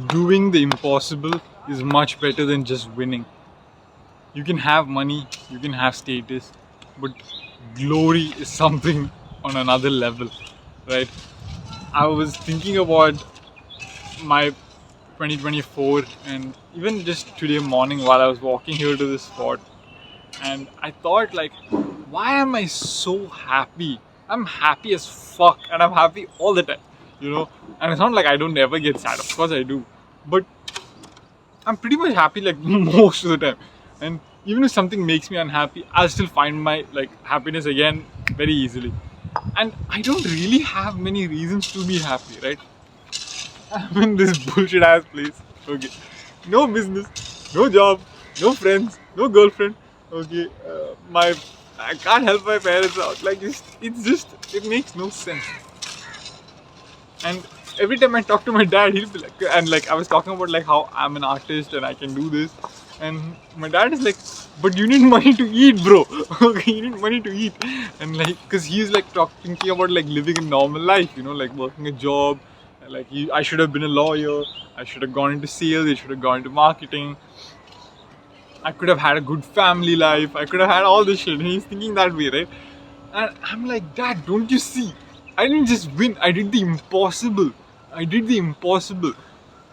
doing the impossible is much better than just winning. You can have money, you can have status, but glory is something on another level, right? I was thinking about my 2024 and even just today morning while I was walking here to this spot, and I thought, like, why am I so happy? I'm happy as fuck and I'm happy all the time. And it's not like I don't ever get sad, of course I do, but I'm pretty much happy like most of the time. And even if something makes me unhappy, I'll still find my like happiness again very easily. And I don't really have many reasons to be happy, right? I'm in this bullshit ass place. Okay. No business, no job, no friends, no girlfriend. Okay. I can't help my parents out. Like it makes no sense. And every time I talk to my dad, he'll be like, and like I was talking about like how I'm an artist and I can do this, and my dad is like, but you need money to eat, bro. Okay, you need money to eat, and like, cause he's like thinking about like living a normal life, like working a job, like I should have been a lawyer, I should have gone into sales, I should have gone into marketing. I could have had a good family life. I could have had all this shit. And he's thinking that way, right? And I'm like, Dad, don't you see? I didn't just win. I did the impossible. I did the impossible.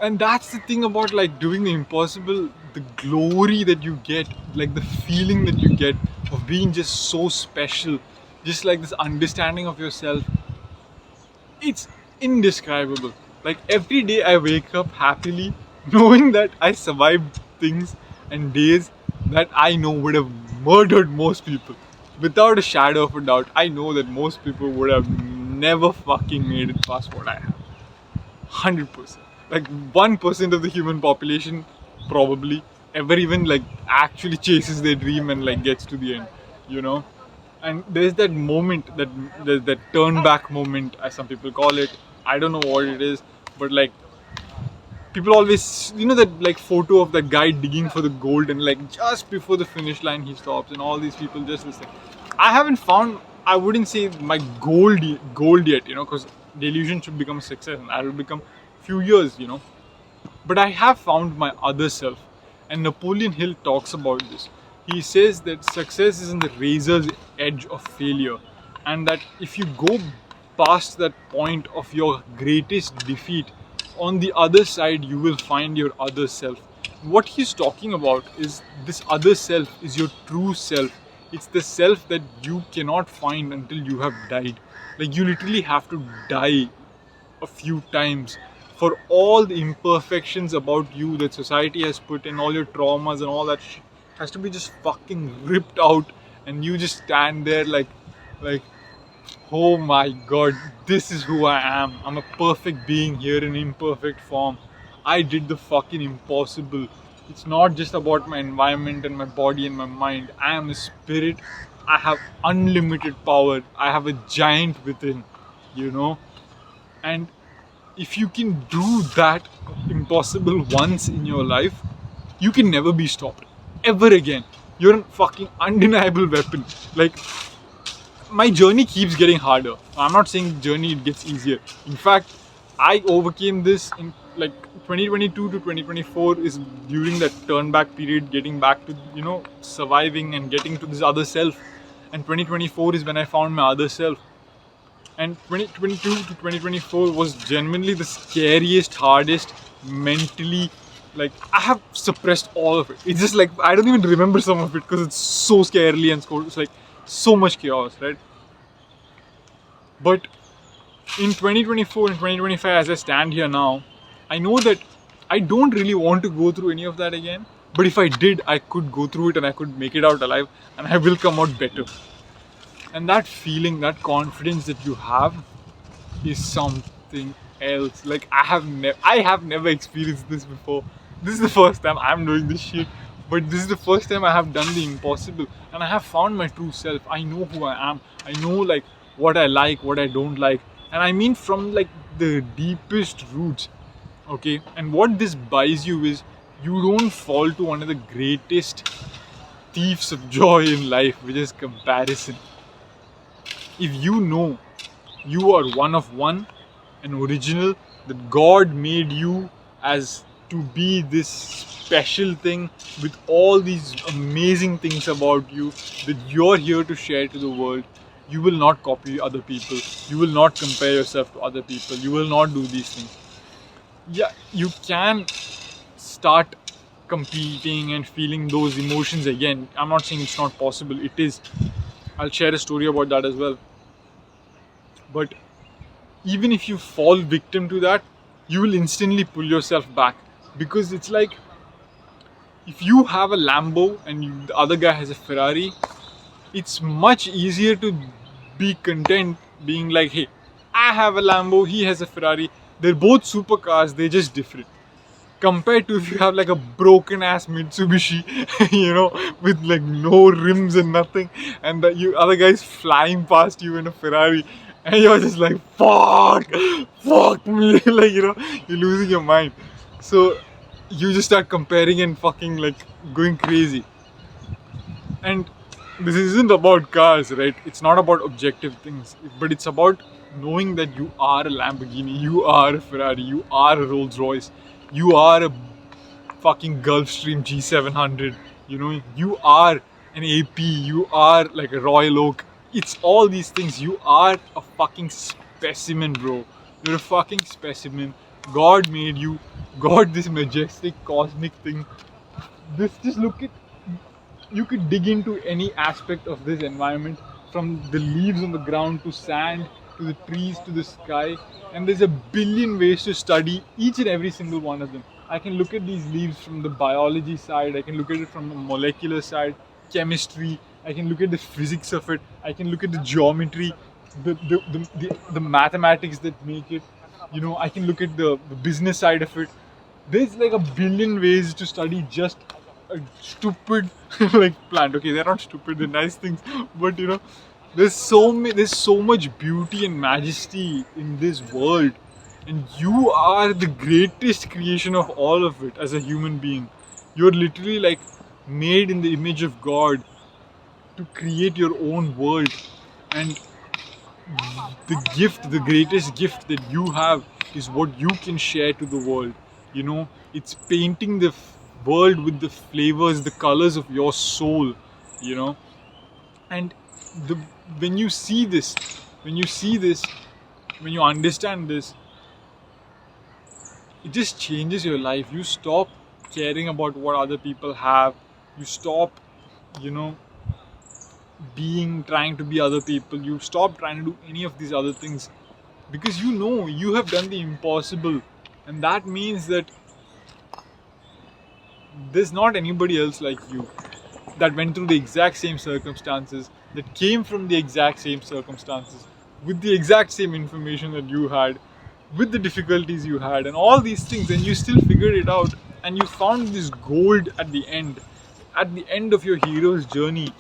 And that's the thing about like doing the impossible, the glory that you get, like the feeling that you get of being just so special, just like this understanding of yourself. It's indescribable. Like every day I wake up happily knowing that I survived things and days that I know would have murdered most people. Without a shadow of a doubt, I know that most people would have never fucking made it past what I have. 100%. Like 1% of the human population probably ever even like actually chases their dream and like gets to the end, you know? And there's that moment, that turn back moment, as some people call it. I don't know what it is, but like people always, that like photo of that guy digging for the gold, and like just before the finish line he stops, and all these people just listen. I haven't found, I wouldn't say my gold yet, because delusion should become a success, and that will become few years. But I have found my other self, and Napoleon Hill talks about this. He says that success is in the razor's edge of failure, and that if you go past that point of your greatest defeat, on the other side you will find your other self. What he's talking about is this other self is your true self. It's the self that you cannot find until you have died. Like you literally have to die a few times for all the imperfections about you that society has put in, all your traumas and all that shit has to be just fucking ripped out, and you just stand there like oh my god, this is who I am. I'm a perfect being here in imperfect form. I did the fucking impossible. It's not just about my environment and my body and my mind. I am a spirit. I have unlimited power. I have a giant within, you know? And if you can do that impossible once in your life, you can never be stopped. Ever again. You're a fucking undeniable weapon. Like, my journey keeps getting harder. I'm not saying journey it gets easier. In fact, I overcame this in like 2022 to 2024 is during that turn back period, getting back to surviving and getting to this other self. And 2024 is when I found my other self. And 2022 to 2024 was genuinely the scariest, hardest, mentally. Like I have suppressed all of it. It's just like I don't even remember some of it because it's so scarily and it's like so much chaos, right? But in 2024 and 2025, as I stand here now, I know that I don't really want to go through any of that again. But if I did, I could go through it and I could make it out alive, and I will come out better. And that feeling, that confidence that you have is something else. Like I have never experienced this before. This is the first time I'm doing this shit, but this is the first time I have done the impossible, and I have found my true self. I know who I am. I know like what I like, what I don't like, and I mean from like the deepest roots. Okay, and what this buys you is you don't fall to one of the greatest thieves of joy in life, which is comparison. If you know you are one of one, an original, that God made you as to be this special thing with all these amazing things about you that you're here to share to the world. You will not copy other people. You will not compare yourself to other people. You will not do these things. Yeah, you can start competing and feeling those emotions again. I'm not saying it's not possible. It is. I'll share a story about that as well. But even if you fall victim to that, you will instantly pull yourself back, because it's like if you have a Lambo and the other guy has a Ferrari, it's much easier to be content being like, hey, I have a Lambo, he has a Ferrari. They're both supercars, they're just different. Compared to if you have like a broken ass Mitsubishi, with like no rims and nothing, and the other guy's flying past you in a Ferrari, and you're just like, fuck me, like, you're losing your mind. So you just start comparing and fucking like going crazy. And this isn't about cars, right? It's not about objective things, but it's about knowing that you are a Lamborghini, you are a Ferrari, you are a Rolls Royce, you are a fucking Gulfstream G700, you are an AP, you are like a Royal Oak. It's all these things. You are a fucking specimen, bro. You're a fucking specimen. God made you. God, this majestic cosmic thing. Just look at. You could dig into any aspect of this environment, from the leaves on the ground to sand to the trees to the sky, and there's a billion ways to study each and every single one of them. I can look at these leaves from the biology side, I can look at it from the molecular side, chemistry, I can look at the physics of it, I can look at the geometry, the mathematics that make it, I can look at the business side of it. There's like a billion ways to study just a stupid like plant. Okay, they're not stupid, they're nice things, but there's so much beauty and majesty in this world, and you are the greatest creation of all of it. As a human being, you're literally like made in the image of God to create your own world. And the greatest gift that you have is what you can share to the world. It's painting the world with the flavors, the colors of your soul. And when you see this, when you understand this, it just changes your life. You stop caring about what other people have. You stop, trying to be other people. You stop trying to do any of these other things, because you have done the impossible, and that means that there's not anybody else like you that went through the exact same circumstances, that came from the exact same circumstances, with the exact same information that you had, with the difficulties you had, and all these things, and you still figured it out, and you found this gold at the end of your hero's journey.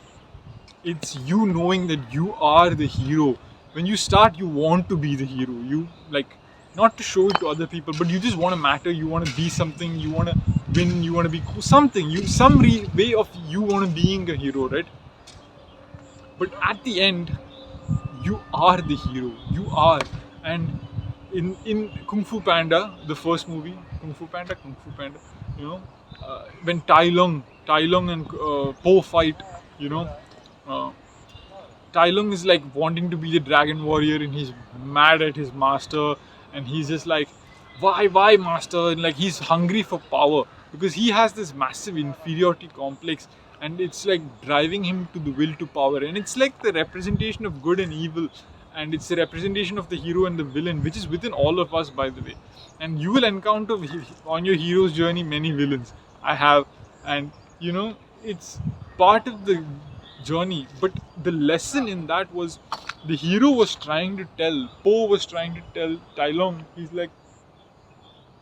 It's you knowing that you are the hero. When you start, you want to be the hero. You like, not to show it to other people, but you just want to matter. You want to be something. You want to win. You want to be cool, something. Way of you want to being a hero, right? But at the end, you are the hero. You are. And in Kung Fu Panda, the first movie, Kung Fu Panda, when Tai Lung and Po fight, Tai Lung is like wanting to be the dragon warrior, and he's mad at his master, and he's just like, why master? And like, he's hungry for power because he has this massive inferiority complex, and it's like driving him to the will to power. And it's like the representation of good and evil, and it's the representation of the hero and the villain, which is within all of us, by the way. And you will encounter on your hero's journey many villains. I have, and it's part of the journey. But the lesson in that was, the hero was trying to tell, Po was trying to tell Tai Lung, he's like,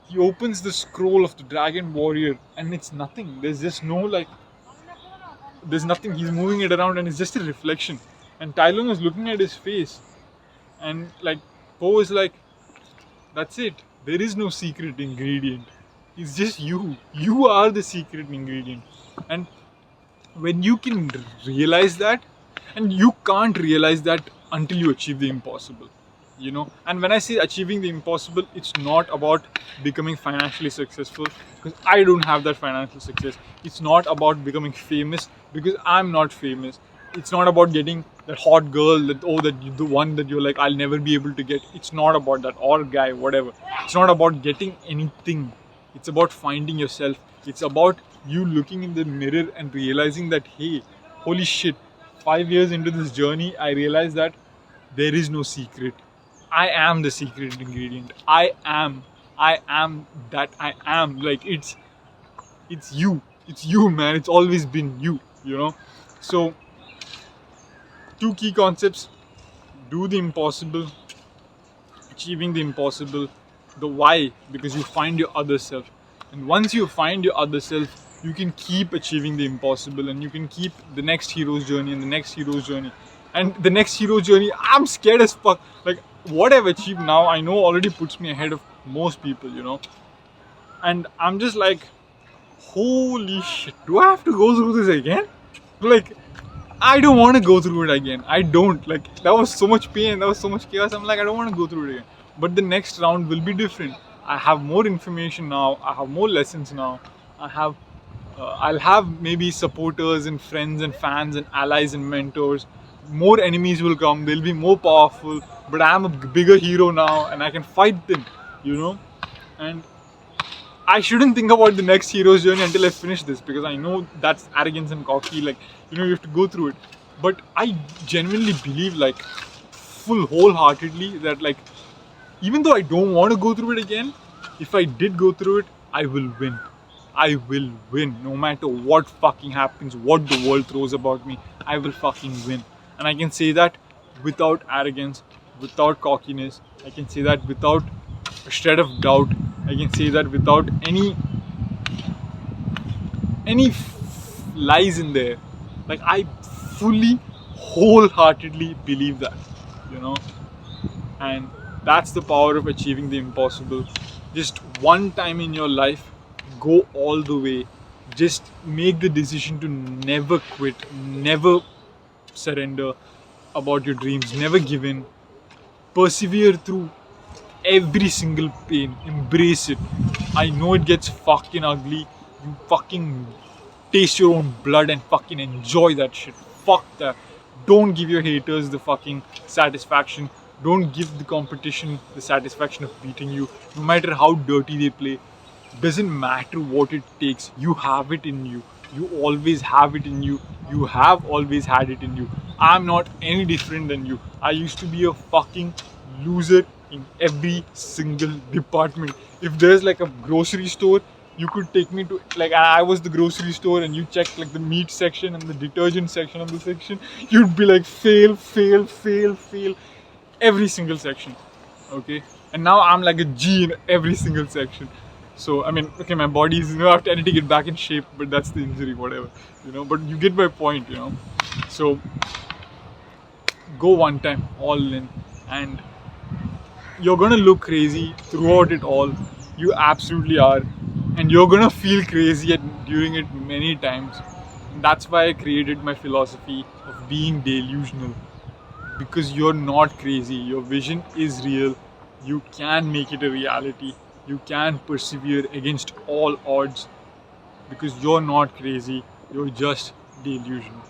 he opens the scroll of the dragon warrior, and it's nothing. There's just there's nothing. He's moving it around, and it's just a reflection. And Tai Lung is looking at his face, and like, Po is like, that's it. There is no secret ingredient. It's just you. You are the secret ingredient. And when you can realize that, and you can't realize that until you achieve the impossible. you know. And when I say achieving the impossible, it's not about becoming financially successful, because I don't have that financial success. It's not about becoming famous, because I'm not famous. It's not about getting that hot girl, that the one that you're like, I'll never be able to get. It's not about that, or guy, whatever. It's not about getting anything. It's about finding yourself. It's about you looking in the mirror and realizing that, hey, holy shit, 5 years into this journey, I realized that there is no secret. I am the secret ingredient. I am that I am. Like, it's you. It's you, man. It's always been you, you know. So, two key concepts: do the impossible, achieving the impossible. The why, because you find your other self. And once you find your other self, you can keep achieving the impossible, and you can keep the next hero's journey and the next hero's journey. And the next hero's journey, I'm scared as fuck. Like, what I've achieved now, I know already puts me ahead of most people, you know. And I'm just like, holy shit, do I have to go through this again? Like, I don't want to go through it again. I don't. Like, that was so much pain, that was so much chaos. I'm like, I don't want to go through it again. But the next round will be different. I have more information now. I have more lessons now. I'll have maybe supporters and friends and fans and allies and mentors. More enemies will come. They'll be more powerful. But I'm a bigger hero now, and I can fight them, you know. And I shouldn't think about the next hero's journey until I finish this, because I know that's arrogance and cocky. Like, you know, you have to go through it. But I genuinely believe, like, wholeheartedly, that, like, even though I don't want to go through it again, if I did go through it, I will win. I will win. No matter what fucking happens, what the world throws about me, I will fucking win. And I can say that without arrogance, without cockiness. I can say that without a shred of doubt. I can say that without any lies in there. Like, I fully, wholeheartedly believe that, you know. And that's the power of achieving the impossible. Just one time in your life, go all the way. Just make the decision to never quit, never surrender about your dreams, never give in. Persevere through every single pain. Embrace it. I know it gets fucking ugly. You fucking taste your own blood and fucking enjoy that shit. Fuck that. Don't give your haters the fucking satisfaction. Don't give the competition the satisfaction of beating you. No matter how dirty they play, doesn't matter what it takes. You have it in you. You always have it in you. You have always had it in you. I'm not any different than you. I used to be a fucking loser in every single department. If there's like a grocery store, you could take me to, like, I was the grocery store and you checked like the meat section and the detergent section of the section, you'd be like fail, every single section. Okay, and now I'm like a G in every single section. So I mean, okay, my body is, you know, I need to get back in shape, but that's the injury, whatever, you know. But you get my point, you know. So go one time, all in, and you're gonna look crazy throughout it all. You absolutely are, and you're gonna feel crazy during it many times. That's why I created my philosophy of being delusional, because you're not crazy. Your vision is real. You can make it a reality. You can persevere against all odds, because you're not crazy. You're just delusional.